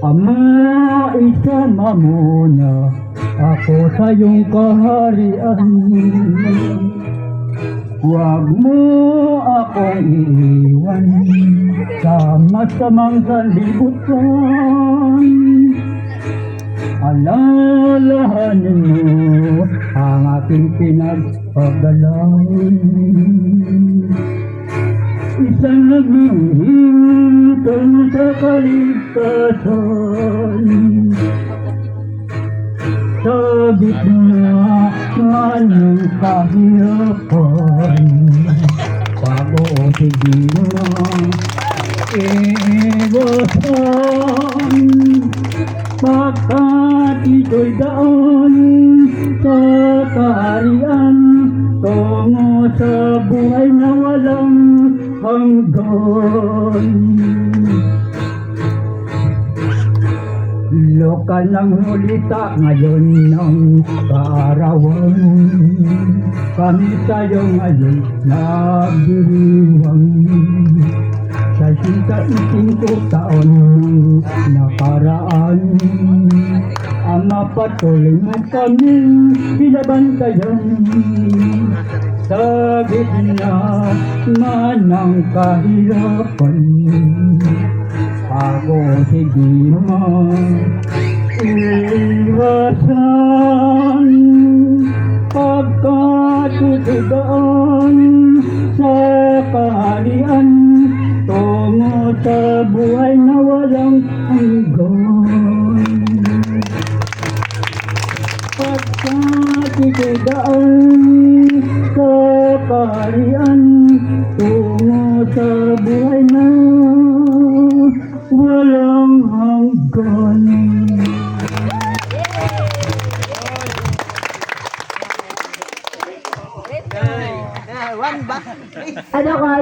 Ama, isama mo na ako sa iyong kaharian. Huwag mo akong iiwan sa masamang sanlibutan. Alalahanin mo ang aking pinagpagdalawin. Isang naghihintay sa kaligtasan, sa gitna ng kahirapan. Pag-uusigin mo iwasan, pagkat ito'y daan sa kaharian, tungo sa buhay na walang hanggan. Lokal ng hulita ngayon ng kaarawan, kami sa'yo ngayon nagdiriwang. Sa 65 taon nakaraan, Ama, patuloy mo kaming binabantayan. Sa gitna man ng kahirapan, ako hindi mo iwasan, pagkat itugaan sa kaharian, tungo sa buhay na walang hanggan. Pagkat itugaan sa kaharian, tungo sa buhay na walang hanggan. Ano ka,